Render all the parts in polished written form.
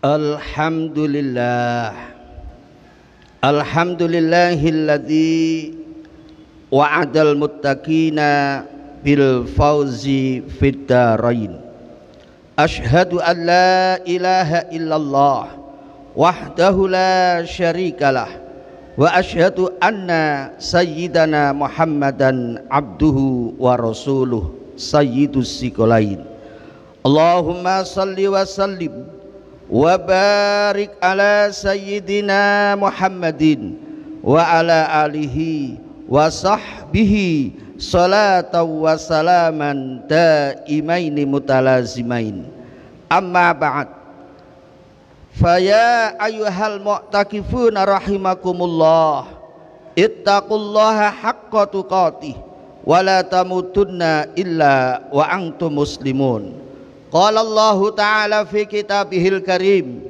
Alhamdulillah. Alhamdulillahilladzi wa'adal muttaqina bil fauzi fid darain. Asyhadu an la ilaha illallah wahdahu la syarikalah wa asyhadu anna sayyidana Muhammadan abduhu wa rasuluh sayyidus siqalain. Allahumma salli wa sallim wa barik ala sayyidina Muhammadin wa ala alihi wa sahbihi salatan wa salaman daimaini mutalazimain. Amma ba'd, faya ayyuhal mu'takifuna rahimakumullah, ittaqullaha haqqa tuqatih wa la tamutunna illa wa antum muslimun. Qala Allah Ta'ala fi kitabihil karim,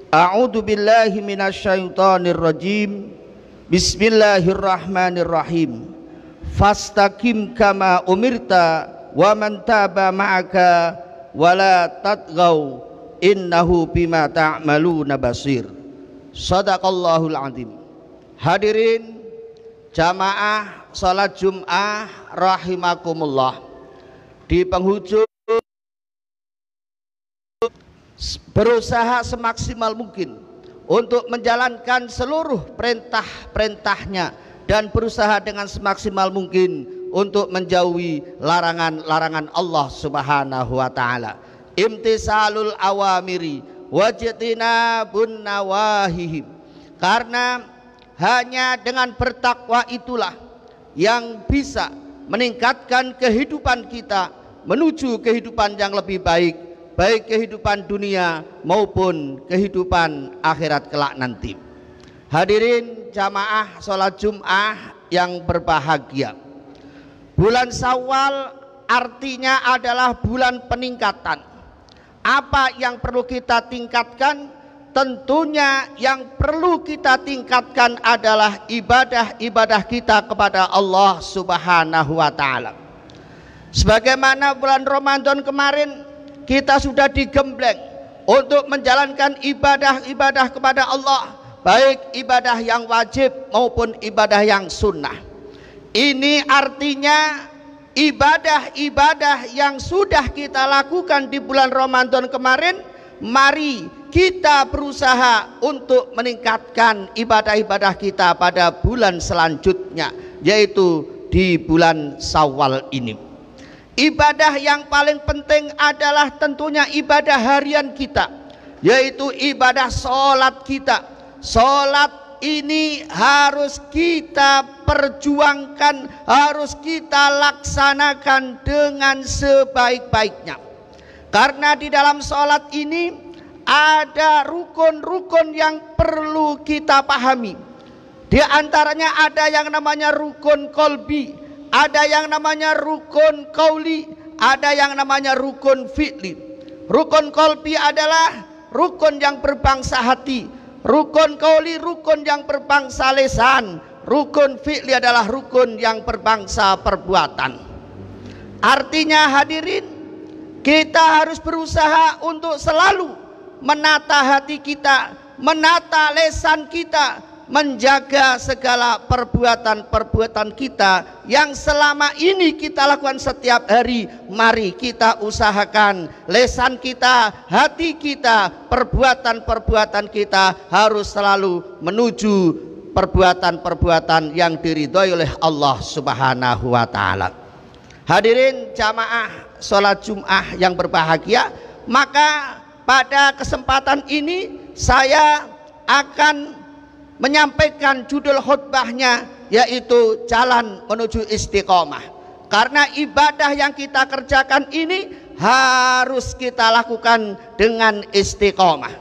a'udzu billahi minasyaitonir rajim, bismillahirrahmanirrahim, fastaqim kama umirta wa man taba ma'aka wa la tatghaw innahu bima ta'maluna basir. Shadaqallahul azim. Hadirin jamaah salat Jum'ah rahimakumullah, di penghujung berusaha semaksimal mungkin untuk menjalankan seluruh perintah-perintahnya dan berusaha dengan semaksimal mungkin untuk menjauhi larangan-larangan Allah Subhanahu wa taala. Imtisalul awamiri wajtinabun nawahihim. Karena hanya dengan bertakwa itulah yang bisa meningkatkan kehidupan kita menuju kehidupan yang lebih baik, baik kehidupan dunia maupun kehidupan akhirat kelak nanti. Hadirin jamaah sholat Jum'ah yang berbahagia, bulan Syawal artinya adalah bulan peningkatan. Apa yang perlu kita tingkatkan? Tentunya yang perlu kita tingkatkan adalah ibadah-ibadah kita kepada Allah Subhanahu wa taala. Sebagaimana bulan Ramadan kemarin kita sudah digembleng untuk menjalankan ibadah-ibadah kepada Allah, baik ibadah yang wajib maupun ibadah yang sunnah. Ini artinya ibadah-ibadah yang sudah kita lakukan di bulan Ramadan kemarin, mari kita berusaha untuk meningkatkan ibadah-ibadah kita pada bulan selanjutnya, yaitu di bulan Syawal ini. Ibadah yang paling penting adalah tentunya ibadah harian kita, yaitu ibadah sholat kita. Sholat ini harus kita perjuangkan, harus kita laksanakan dengan sebaik-baiknya. Karena di dalam sholat ini ada rukun-rukun yang perlu kita pahami. Di antaranya ada yang namanya rukun kolbi, ada yang namanya rukun qauli, ada yang namanya rukun fi'li. Rukun qalbi adalah rukun yang berbangsa hati, rukun qauli rukun yang berbangsa lisan, rukun fi'li adalah rukun yang berbangsa perbuatan. Artinya hadirin, kita harus berusaha untuk selalu menata hati kita, menata lisan kita, menjaga segala perbuatan-perbuatan kita yang selama ini kita lakukan setiap hari. Mari kita usahakan lisan kita, hati kita, perbuatan-perbuatan kita harus selalu menuju perbuatan-perbuatan yang diridhoi oleh Allah Subhanahu wa taala. Hadirin jamaah sholat Jum'ah yang berbahagia, maka pada kesempatan ini saya akan menyampaikan judul khutbahnya, yaitu jalan menuju istiqomah. Karena ibadah yang kita kerjakan ini harus kita lakukan dengan istiqomah.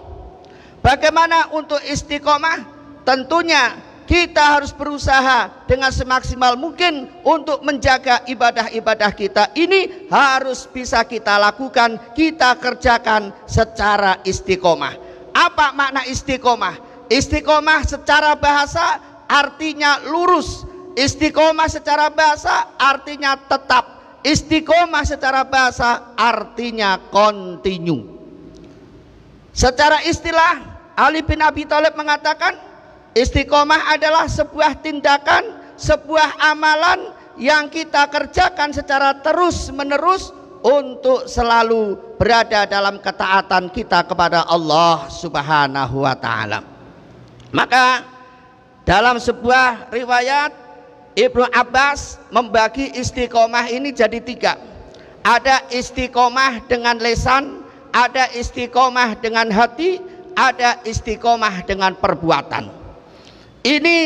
Bagaimana untuk istiqomah? Tentunya kita harus berusaha dengan semaksimal mungkin untuk menjaga ibadah-ibadah kita ini harus bisa kita lakukan, kita kerjakan secara istiqomah. Apa makna istiqomah? Istiqomah secara bahasa artinya lurus. Istiqomah secara bahasa artinya tetap. Istiqomah secara bahasa artinya continue. Secara istilah, Ali bin Abi Thalib mengatakan istiqomah adalah sebuah tindakan, sebuah amalan yang kita kerjakan secara terus menerus untuk selalu berada dalam ketaatan kita kepada Allah Subhanahu wa ta'ala. Maka dalam sebuah riwayat, Ibnu Abbas membagi istiqomah ini jadi 3. Ada istiqomah dengan lisan, ada istiqomah dengan hati, ada istiqomah dengan perbuatan. Ini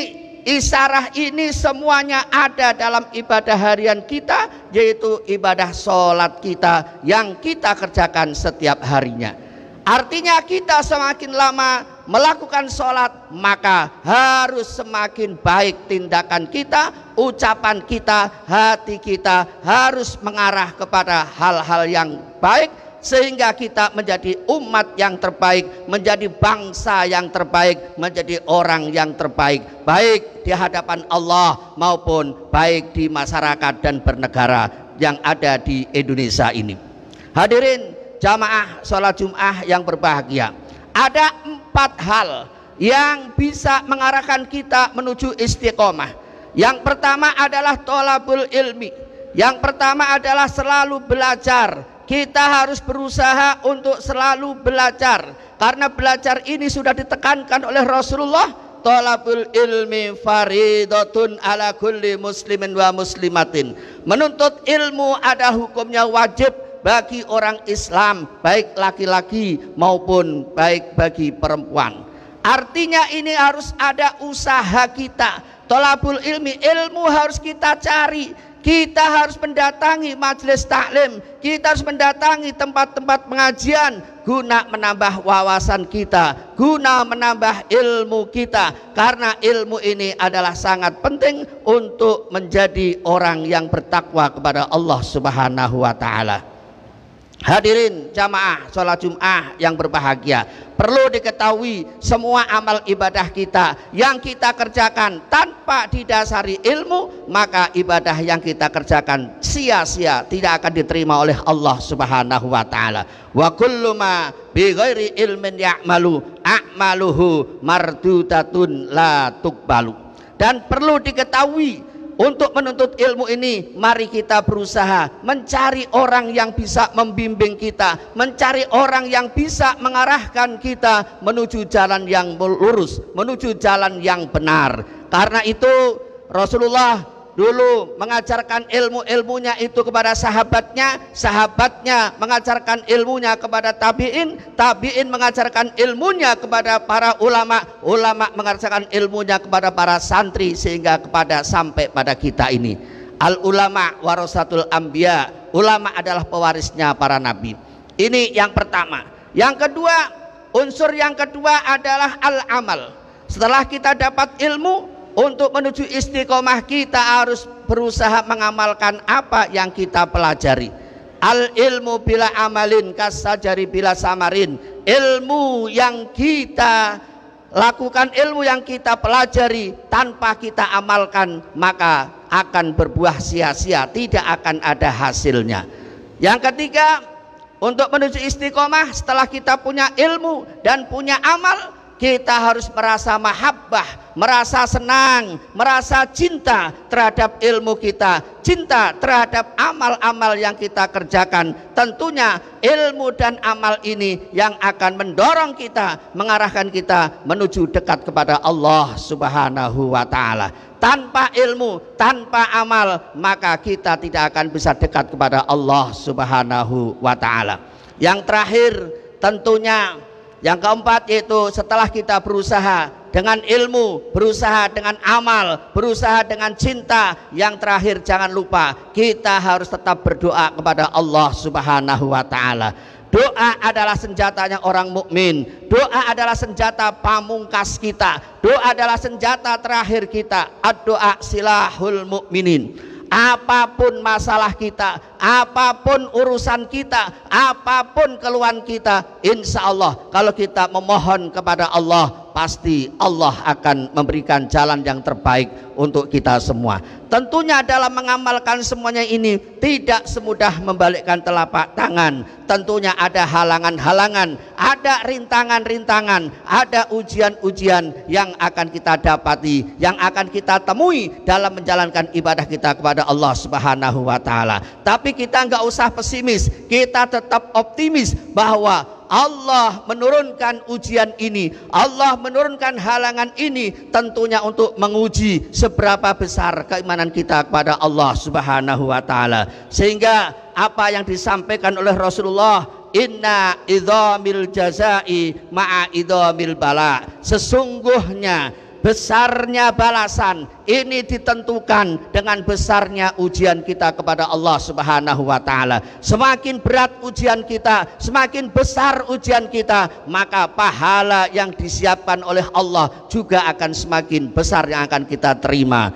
isyarah ini semuanya ada dalam ibadah harian kita, yaitu ibadah sholat kita yang kita kerjakan setiap harinya. Artinya kita semakin lama melakukan sholat, maka harus semakin baik tindakan kita, ucapan kita, hati kita harus mengarah kepada hal-hal yang baik, sehingga kita menjadi umat yang terbaik, menjadi bangsa yang terbaik, menjadi orang yang terbaik, baik di hadapan Allah maupun baik di masyarakat dan bernegara yang ada di Indonesia ini. Hadirin jamaah sholat Jum'ah yang berbahagia, ada 4 hal yang bisa mengarahkan kita menuju istiqomah. Yang pertama adalah thalabul ilmi. Yang pertama adalah selalu belajar. Kita harus berusaha untuk selalu belajar, karena belajar ini sudah ditekankan oleh Rasulullah, thalabul ilmi faridatun ala kulli muslimin wa muslimatin. Menuntut ilmu ada hukumnya wajib bagi orang Islam, baik laki-laki maupun baik bagi perempuan. Artinya ini harus ada usaha kita. Thalabul ilmi, ilmu harus kita cari. Kita harus mendatangi majelis taklim, kita harus mendatangi tempat-tempat pengajian guna menambah wawasan kita, guna menambah ilmu kita, karena ilmu ini adalah sangat penting untuk menjadi orang yang bertakwa kepada Allah Subhanahu wa ta'ala. Hadirin jamaah sholat Jum'ah yang berbahagia, perlu diketahui semua amal ibadah kita yang kita kerjakan tanpa didasari ilmu, maka ibadah yang kita kerjakan sia-sia, tidak akan diterima oleh Allah Subhanahu wa ta'ala. Wa kullu ma bi ghairi ilmin ya'malu a'maluhu mardudatun la tuqbalu. Dan perlu diketahui, untuk menuntut ilmu ini, mari kita berusaha mencari orang yang bisa membimbing kita, mencari orang yang bisa mengarahkan kita menuju jalan yang lurus, menuju jalan yang benar. Karena itu Rasulullah dulu mengajarkan ilmu-ilmunya itu kepada sahabatnya, sahabatnya mengajarkan ilmunya kepada tabi'in, tabi'in mengajarkan ilmunya kepada para ulama, ulama mengajarkan ilmunya kepada para santri, sehingga kepada sampai pada kita ini. Al ulama warasatul anbiya, ulama adalah pewarisnya para nabi. Ini yang pertama. Yang kedua, unsur yang kedua adalah al amal. Setelah kita dapat ilmu, untuk menuju istiqomah kita harus berusaha mengamalkan apa yang kita pelajari. Al ilmu bila amalin kasajari bila samarin. Ilmu yang kita lakukan, ilmu yang kita pelajari tanpa kita amalkan, maka akan berbuah sia-sia, tidak akan ada hasilnya. Yang ketiga, untuk menuju istiqomah setelah kita punya ilmu dan punya amal, kita harus merasa mahabbah, merasa senang, merasa cinta terhadap ilmu kita, cinta terhadap amal-amal yang kita kerjakan. Tentunya ilmu dan amal ini yang akan mendorong kita, mengarahkan kita menuju dekat kepada Allah Subhanahu wa ta'ala. Tanpa ilmu, tanpa amal, maka kita tidak akan bisa dekat kepada Allah Subhanahu wa ta'ala. Yang terakhir tentunya, yang keempat, yaitu setelah kita berusaha dengan ilmu, berusaha dengan amal, berusaha dengan cinta, yang terakhir jangan lupa kita harus tetap berdoa kepada Allah Subhanahu wa ta'ala. Doa adalah senjatanya orang mukmin. Doa adalah senjata pamungkas kita. Doa adalah senjata terakhir kita. Ad-doa silahul mukminin. Apapun masalah kita, apapun urusan kita, apapun keluhan kita, insya Allah kalau kita memohon kepada Allah, pasti Allah akan memberikan jalan yang terbaik untuk kita semua. Tentunya dalam mengamalkan semuanya ini tidak semudah membalikkan telapak tangan. Tentunya ada halangan-halangan, ada rintangan-rintangan, ada ujian-ujian yang akan kita dapati, yang akan kita temui dalam menjalankan ibadah kita kepada Allah Subhanahu wa taala. Tapi kita nggak usah pesimis, kita tetap optimis bahwa Allah menurunkan ujian ini, Allah menurunkan halangan ini tentunya untuk menguji seberapa besar keimanan kita kepada Allah Subhanahu wa taala. Sehingga apa yang disampaikan oleh Rasulullah, inna idhamil jazai ma'a idhamil bala, sesungguhnya besarnya balasan ini ditentukan dengan besarnya ujian kita kepada Allah Subhanahu wa taala. Semakin berat ujian kita, semakin besar ujian kita, maka pahala yang disiapkan oleh Allah juga akan semakin besar yang akan kita terima.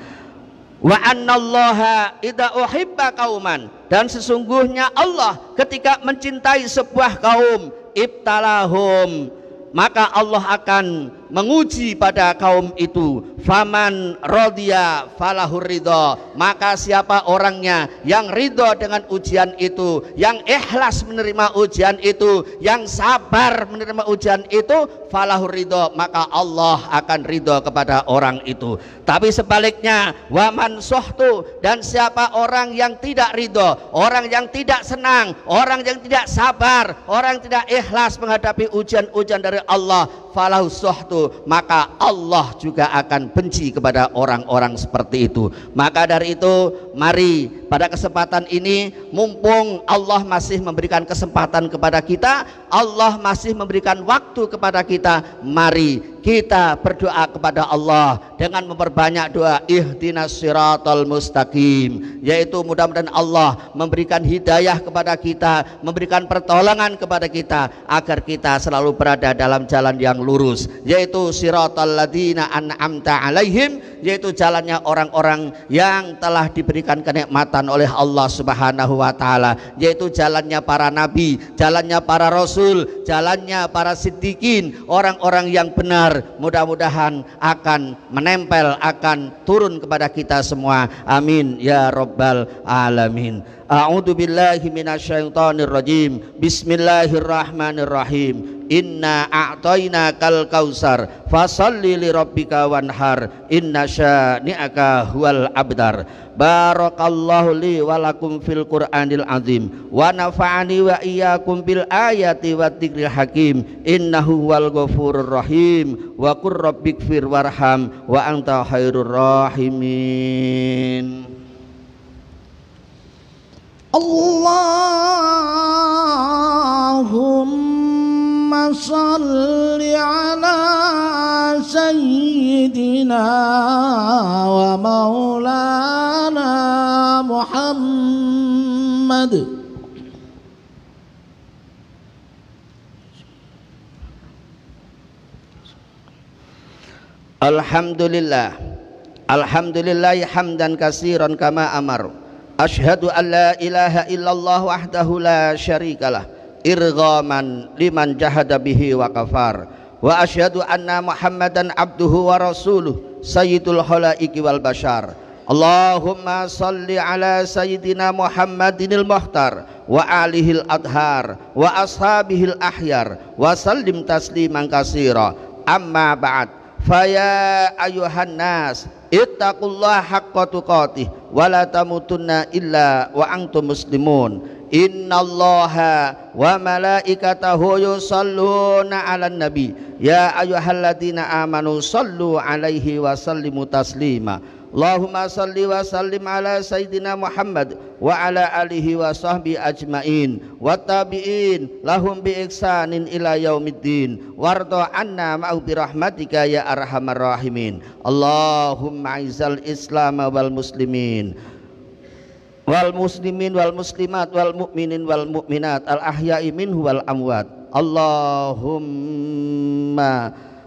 Wa annallaha idza uhibba qauman, dan sesungguhnya Allah ketika mencintai sebuah kaum, ibtalahum, maka Allah akan menguji pada kaum itu. Faman rodiya falahur ridho, maka siapa orangnya yang ridho dengan ujian itu, yang ikhlas menerima ujian itu, yang sabar menerima ujian itu, falahur ridho, maka Allah akan ridho kepada orang itu. Tapi sebaliknya, waman sohtu, dan siapa orang yang tidak ridho, orang yang tidak senang, orang yang tidak sabar, orang yang tidak ikhlas menghadapi ujian-ujian dari Allah, falahu sohtu, maka Allah juga akan benci kepada orang-orang seperti itu. Maka dari itu, mari pada kesempatan ini, mumpung Allah masih memberikan kesempatan kepada kita, Allah masih memberikan waktu kepada kita, mari kita berdoa kepada Allah dengan memperbanyak doa ihdinas siratal mustaqim, yaitu mudah-mudahan Allah memberikan hidayah kepada kita, memberikan pertolongan kepada kita agar kita selalu berada dalam jalan yang lurus, yaitu siratal ladzina an'amta alaihim, yaitu jalannya orang-orang yang telah diberikan kenikmatan oleh Allah Subhanahu wa taala, yaitu jalannya para nabi, jalannya para rasul, jalannya para siddiqin, orang-orang yang benar. Mudah-mudahan akan menempel, akan turun kepada kita semua. Amin ya rabbal alamin. A'udzu billahi minasyaitonir rajim. Bismillahirrahmanirrahim. Inna a'tainakal kausar fasalli lirabbika wanhar inna syani'aka huwal abdar. Barakallahu li walakum fil Qur'anil azim wa nafa'ani wa iyyakum bil ayati wa dzikril hakim innahu huwal ghafurur rahim wa qur rabbighfir warham wa anta khairur rahimin. Allahumma salli ala sayyidina wa maulana Muhammad. Alhamdulillah, alhamdulillah hamdan katsiran kama amar. Asyhadu an la ilaha illallah wahdahu la syarikalah irghaman liman jahada bihi wa kafar. Wa asyhadu anna Muhammadan abduhu wa rasuluh sayyidul khalaiqi wal bashar. Allahumma salli ala sayyidina Muhammadinil muhtar wa alihil adhar wa ashabihil ahyar wa sallim tasliman katsira. Amma ba'd. Faya ayuhan nas ittaqullaha haqqa tuqatih wa la tamutunna illa wa antum muslimun. Innallaha wa malaikatahu yusalluna 'alan nabi ya ayyuhalladzina amanu sallu 'alaihi wa sallimu taslima. Allahumma salli wa sallim ala sayyidina Muhammad wa ala alihi wa sahbihi ajmain wa tabi'in lahum bi ihsanin ila yaumiddin warda anna ma'u bi rahmatika ya arhamar rahimin. Allahumma izzal islam wal muslimin wal muslimat wal mu'minin wal mu'minat al ahya'i minhu wal amwat. Allahumma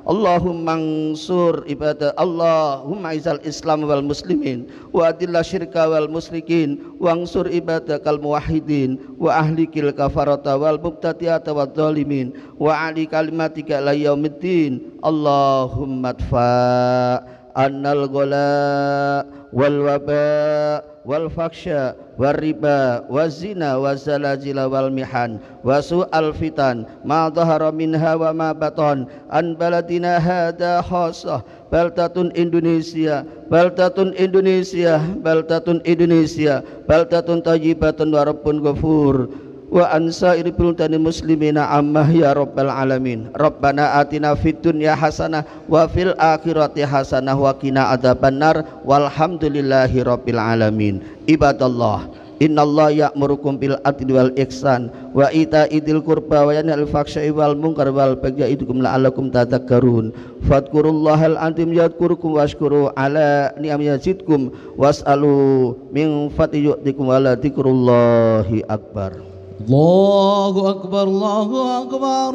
Allahumma ansur ibadah Allahumma izal Islam wal muslimin wa adillah syirka wal musyrikin wa ansur ibadakal muwahhidin wa ahlikil kafarata wal mubtadi'ata wal zalimin wa ali kalimatika la yaumiddin. Allahumma adfa annal ghala wal waba wal faksha wal riba waz zina waz zalazila wal mihan wa su'al fitan ma dhahara minha wa ma batan an baladina hada khassah baldatun Indonesia baldatun Indonesia baldatun Indonesia baldatun thayyibatun wa rabbun ghafur wa ansairi bultani muslimina ammah ya rabbal alamin. Rabbana atina fid dunya hasanah wa fil akhirati hasanah wa qina adzabannar walhamdulillahi rabbil alamin. Ibadallah, innallaha ya'murukum bil adli wal ihsan wa ita'idil qurba wa yanhal fahsya'i wal munkar wal bagyi ya'idukum la'allakum tadhakkarun. Fadhkurullahal azim yadhkurukum washkuru ala ni'amihi yazidkum was'alu min fadli yu'tikum wa la dzikrullahi akbar. Allahu akbar, Allahu akbar.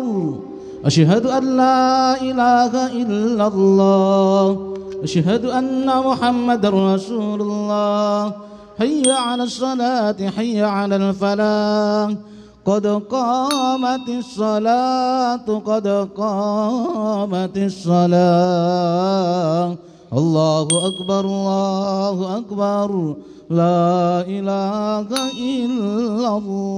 Asyhadu an la ilaha illallah. Asyhadu anna Muhammadar Rasulullah. Hayya 'alas salati, hayya 'alal falah. Qad qamatis salatu, qad qamatis salah. Allahu akbar, Allahu akbar. La ilaha illallah.